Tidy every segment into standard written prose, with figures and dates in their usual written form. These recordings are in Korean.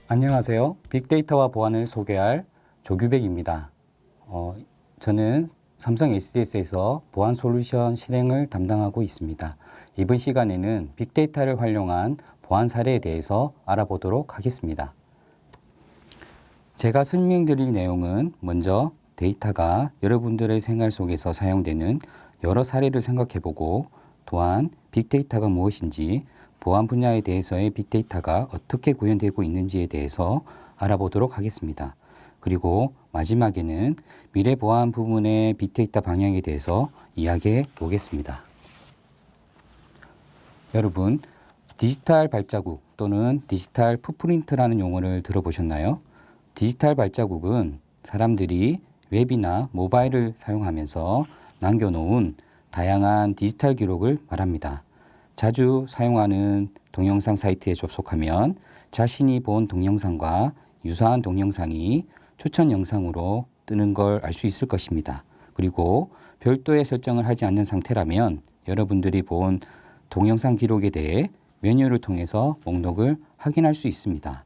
안녕하세요. 빅데이터와 보안을 소개할 조규백입니다. 저는 삼성 SDS에서 보안 솔루션 실행을 담당하고 있습니다. 이번 시간에는 빅데이터를 활용한 보안 사례에 대해서 알아보도록 하겠습니다. 제가 설명드릴 내용은 먼저 데이터가 여러분들의 생활 속에서 사용되는 여러 사례를 생각해보고, 또한 빅데이터가 무엇인지, 보안 분야에 대해서의 빅데이터가 어떻게 구현되고 있는지에 대해서 알아보도록 하겠습니다. 그리고 마지막에는 미래 보안 부문의 빅데이터 방향에 대해서 이야기해 보겠습니다. 여러분, 디지털 발자국 또는 디지털 풋프린트라는 용어를 들어보셨나요? 디지털 발자국은 사람들이 웹이나 모바일을 사용하면서 남겨놓은 다양한 디지털 기록을 말합니다. 자주 사용하는 동영상 사이트에 접속하면 자신이 본 동영상과 유사한 동영상이 추천 영상으로 뜨는 걸 알 수 있을 것입니다. 그리고 별도의 설정을 하지 않는 상태라면 여러분들이 본 동영상 기록에 대해 메뉴를 통해서 목록을 확인할 수 있습니다.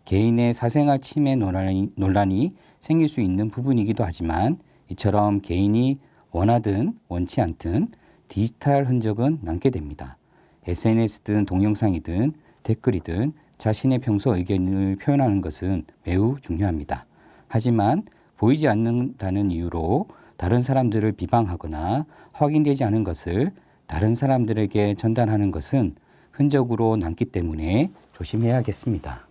개인의 사생활 침해 논란이 생길 수 있는 부분이기도 하지만, 이처럼 개인이 원하든 원치 않든 디지털 흔적은 남게 됩니다. SNS든 동영상이든 댓글이든 자신의 평소 의견을 표현하는 것은 매우 중요합니다. 하지만 보이지 않는다는 이유로 다른 사람들을 비방하거나 확인되지 않은 것을 다른 사람들에게 전달하는 것은 흔적으로 남기 때문에 조심해야겠습니다.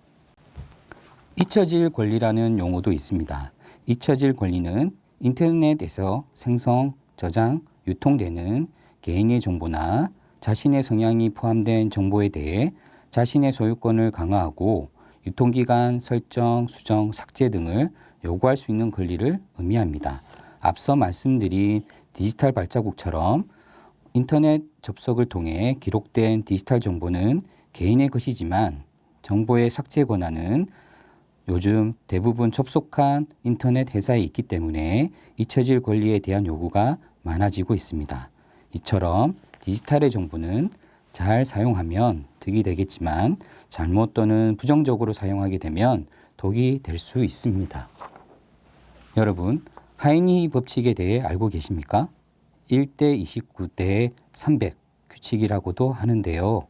잊혀질 권리라는 용어도 있습니다. 잊혀질 권리는 인터넷에서 생성, 저장, 유통되는 개인의 정보나 자신의 성향이 포함된 정보에 대해 자신의 소유권을 강화하고 유통기간 설정, 수정, 삭제 등을 요구할 수 있는 권리를 의미합니다. 앞서 말씀드린 디지털 발자국처럼 인터넷 접속을 통해 기록된 디지털 정보는 개인의 것이지만, 정보의 삭제 권한은 요즘 대부분 접속한 인터넷 회사에 있기 때문에 잊혀질 권리에 대한 요구가 많아지고 있습니다. 이처럼 디지털의 정보는 잘 사용하면 득이 되겠지만, 잘못 또는 부정적으로 사용하게 되면 독이 될 수 있습니다. 여러분, 하이니 법칙에 대해 알고 계십니까? 1대 29대 300 규칙이라고도 하는데요.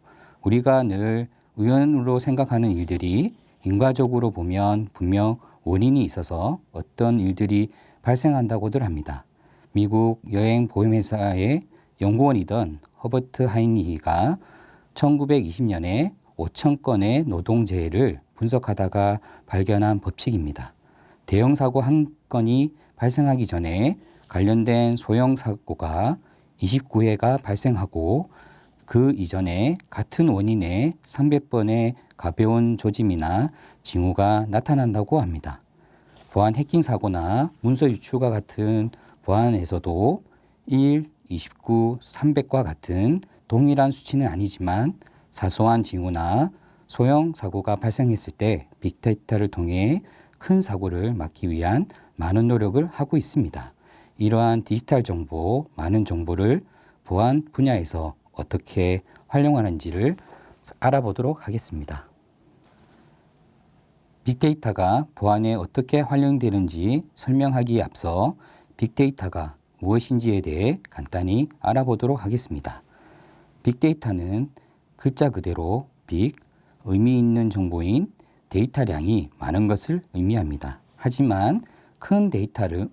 우리가 늘 우연으로 생각하는 일들이 인과적으로 보면 분명 원인이 있어서 어떤 일들이 발생한다고들 합니다. 미국 여행 보험회사의 연구원이던 허버트 하이니히가 1920년에 5천 건의 노동재해를 분석하다가 발견한 법칙입니다. 대형 사고 한 건이 발생하기 전에 관련된 소형 사고가 29회가 발생하고, 그 이전에 같은 원인의 300번의 가벼운 조짐이나 징후가 나타난다고 합니다. 보안 해킹 사고나 문서 유출과 같은 보안에서도 1, 29, 300과 같은 동일한 수치는 아니지만, 사소한 징후나 소형 사고가 발생했을 때 빅데이터를 통해 큰 사고를 막기 위한 많은 노력을 하고 있습니다. 이러한 디지털 정보, 많은 정보를 보안 분야에서 어떻게 활용하는지를 알아보도록 하겠습니다. 빅데이터가 보안에 어떻게 활용되는지 설명하기에 앞서 빅데이터가 무엇인지에 대해 간단히 알아보도록 하겠습니다. 빅데이터는 글자 그대로 빅, 의미 있는 정보인 데이터량이 많은 것을 의미합니다. 하지만 큰 데이터를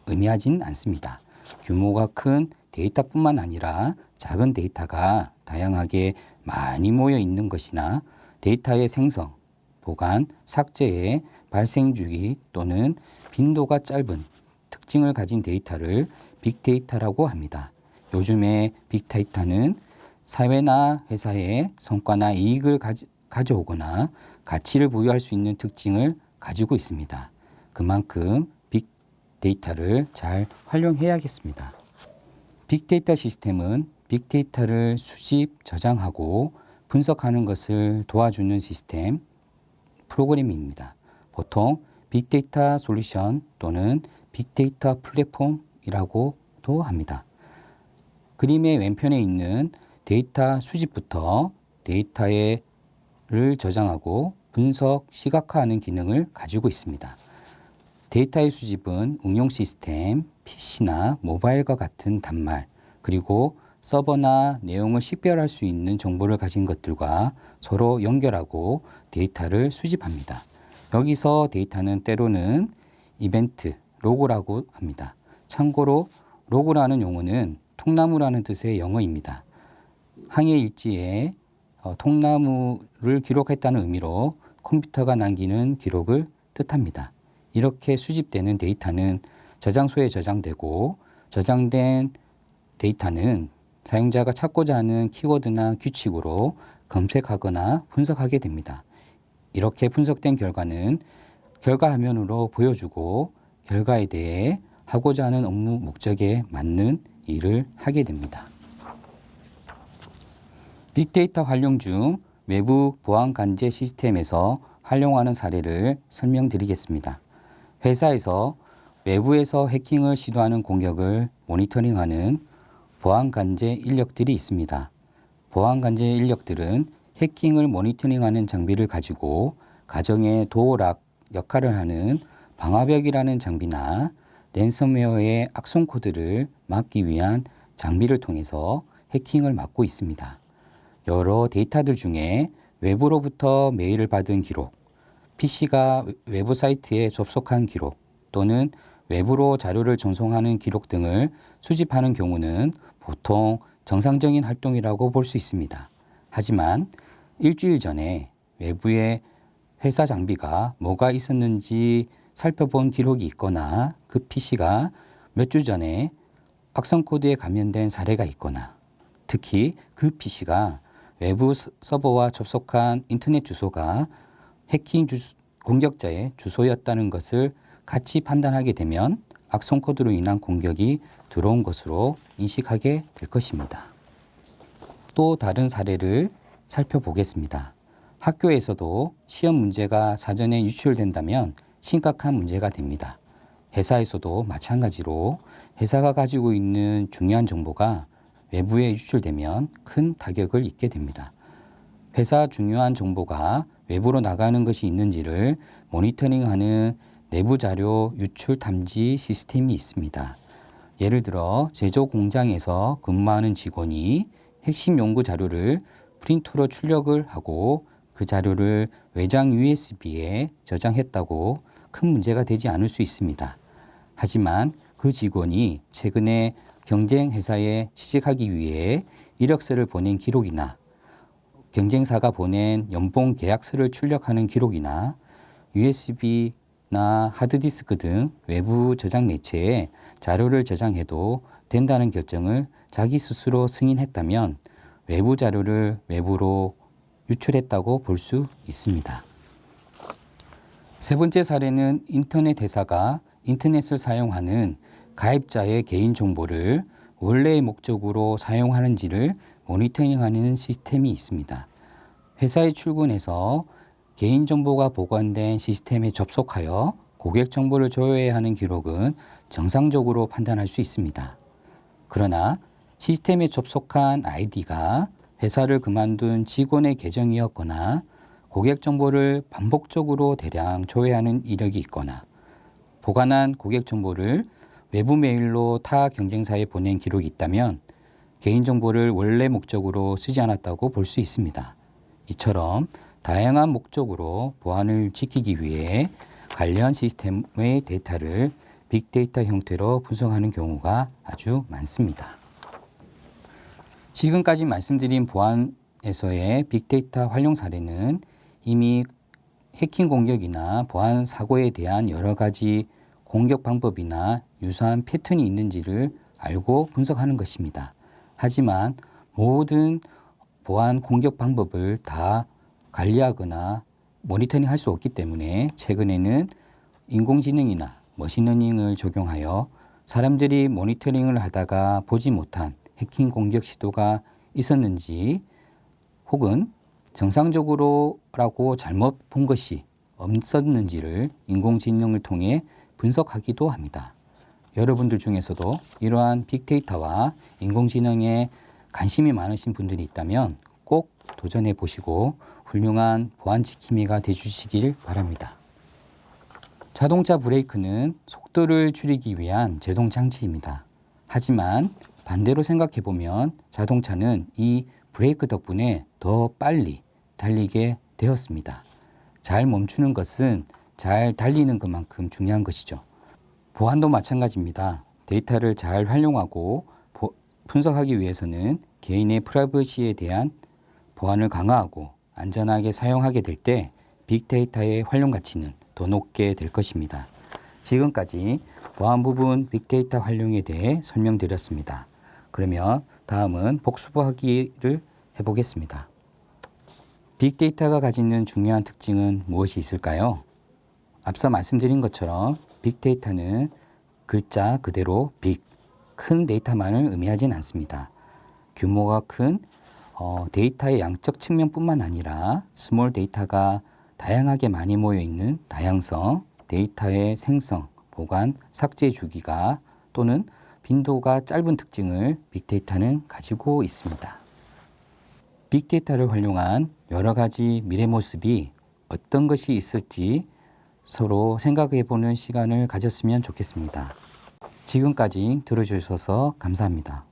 의미하진 않습니다. 규모가 큰 데이터뿐만 아니라 작은 데이터가 다양하게 많이 모여 있는 것이나 데이터의 생성, 보관, 삭제의 발생 주기 또는 빈도가 짧은 특징을 가진 데이터를 빅데이터라고 합니다. 요즘에 빅데이터는 사회나 회사에 성과나 이익을 가져오거나 가치를 부여할 수 있는 특징을 가지고 있습니다. 그만큼 빅데이터를 잘 활용해야겠습니다. 빅데이터 시스템은 빅데이터를 수집, 저장하고 분석하는 것을 도와주는 시스템, 프로그램입니다. 보통 빅데이터 솔루션 또는 빅데이터 플랫폼이라고도 합니다. 그림의 왼편에 있는 데이터 수집부터 데이터를 저장하고 분석, 시각화하는 기능을 가지고 있습니다. 데이터의 수집은 응용 시스템, PC나 모바일과 같은 단말, 그리고 서버나 내용을 식별할 수 있는 정보를 가진 것들과 서로 연결하고 데이터를 수집합니다. 여기서 데이터는 때로는 이벤트, 로그라고 합니다. 참고로 로그라는 용어는 통나무라는 뜻의 영어입니다. 항해 일지에 통나무를 기록했다는 의미로 컴퓨터가 남기는 기록을 뜻합니다. 이렇게 수집되는 데이터는 저장소에 저장되고 저장된 데이터는 사용자가 찾고자 하는 키워드나 규칙으로 검색하거나 분석하게 됩니다. 이렇게 분석된 결과는 결과 화면으로 보여주고 결과에 대해 하고자 하는 업무 목적에 맞는 일을 하게 됩니다. 빅데이터 활용 중 외부 보안 관제 시스템에서 활용하는 사례를 설명드리겠습니다. 회사에서 외부에서 해킹을 시도하는 공격을 모니터링하는 보안 관제 인력들이 있습니다. 보안 관제 인력들은 해킹을 모니터링하는 장비를 가지고 가정의 도어락 역할을 하는 방화벽이라는 장비나 랜섬웨어의 악성 코드를 막기 위한 장비를 통해서 해킹을 막고 있습니다. 여러 데이터들 중에 외부로부터 메일을 받은 기록, PC가 외부 사이트에 접속한 기록 또는 외부로 자료를 전송하는 기록 등을 수집하는 경우는 보통 정상적인 활동이라고 볼 수 있습니다. 하지만 일주일 전에 외부에 회사 장비가 뭐가 있었는지 살펴본 기록이 있거나 그 PC가 몇 주 전에 악성 코드에 감염된 사례가 있거나 특히 그 PC가 외부 서버와 접속한 인터넷 주소가 해킹 공격자의 주소였다는 것을 같이 판단하게 되면 악성 코드로 인한 공격이 들어온 것으로 인식하게 될 것입니다. 또 다른 사례를 살펴보겠습니다. 학교에서도 시험 문제가 사전에 유출된다면 심각한 문제가 됩니다. 회사에서도 마찬가지로 회사가 가지고 있는 중요한 정보가 외부에 유출되면 큰 타격을 입게 됩니다. 회사 중요한 정보가 외부로 나가는 것이 있는지를 모니터링하는 내부 자료 유출 탐지 시스템이 있습니다. 예를 들어 제조 공장에서 근무하는 직원이 핵심 연구 자료를 프린터로 출력을 하고 그 자료를 외장 USB에 저장했다고 큰 문제가 되지 않을 수 있습니다. 하지만 그 직원이 최근에 경쟁 회사에 취직하기 위해 이력서를 보낸 기록이나 경쟁사가 보낸 연봉 계약서를 출력하는 기록이나 USB나 하드디스크 등 외부 저장 매체에 자료를 저장해도 된다는 결정을 자기 스스로 승인했다면 외부 자료를 외부로 유출했다고 볼 수 있습니다. 세 번째 사례는 인터넷 회사가 인터넷을 사용하는 가입자의 개인 정보를 원래의 목적으로 사용하는지를 모니터링하는 시스템이 있습니다. 회사에 출근해서 개인정보가 보관된 시스템에 접속하여 고객 정보를 조회해야 하는 기록은 정상적으로 판단할 수 있습니다. 그러나 시스템에 접속한 아이디가 회사를 그만둔 직원의 계정이었거나 고객 정보를 반복적으로 대량 조회하는 이력이 있거나 보관한 고객 정보를 외부 메일로 타 경쟁사에 보낸 기록이 있다면 개인정보를 원래 목적으로 쓰지 않았다고 볼 수 있습니다. 이처럼 다양한 목적으로 보안을 지키기 위해 관련 시스템의 데이터를 빅데이터 형태로 분석하는 경우가 아주 많습니다. 지금까지 말씀드린 보안에서의 빅데이터 활용 사례는 이미 해킹 공격이나 보안 사고에 대한 여러 가지 공격 방법이나 유사한 패턴이 있는지를 알고 분석하는 것입니다. 하지만 모든 보안 공격 방법을 다 관리하거나 모니터링 할 수 없기 때문에 최근에는 인공지능이나 머신러닝을 적용하여 사람들이 모니터링을 하다가 보지 못한 해킹 공격 시도가 있었는지 혹은 정상적으로라고 잘못 본 것이 없었는지를 인공지능을 통해 분석하기도 합니다. 여러분들 중에서도 이러한 빅데이터와 인공지능에 관심이 많으신 분들이 있다면 꼭 도전해 보시고 훌륭한 보안 지킴이가 되주시길 바랍니다. 자동차 브레이크는 속도를 줄이기 위한 제동 장치입니다. 하지만 반대로 생각해 보면 자동차는 이 브레이크 덕분에 더 빨리 달리게 되었습니다. 잘 멈추는 것은 잘 달리는 것만큼 중요한 것이죠. 보안도 마찬가지입니다. 데이터를 잘 활용하고 분석하기 위해서는 개인의 프라이버시에 대한 보안을 강화하고 안전하게 사용하게 될 때 빅데이터의 활용 가치는 더 높게 될 것입니다. 지금까지 보안 부분 빅데이터 활용에 대해 설명드렸습니다. 그러면 다음은 복수하기를 해보겠습니다. 빅데이터가 가지는 중요한 특징은 무엇이 있을까요? 앞서 말씀드린 것처럼 빅데이터는 글자 그대로 빅, 큰 데이터만을 의미하진 않습니다. 규모가 큰 데이터의 양적 측면뿐만 아니라 스몰 데이터가 다양하게 많이 모여 있는 다양성, 데이터의 생성, 보관, 삭제 주기가 또는 빈도가 짧은 특징을 빅데이터는 가지고 있습니다. 빅데이터를 활용한 여러 가지 미래 모습이 어떤 것이 있을지 서로 생각해 보는 시간을 가졌으면 좋겠습니다. 지금까지 들어주셔서 감사합니다.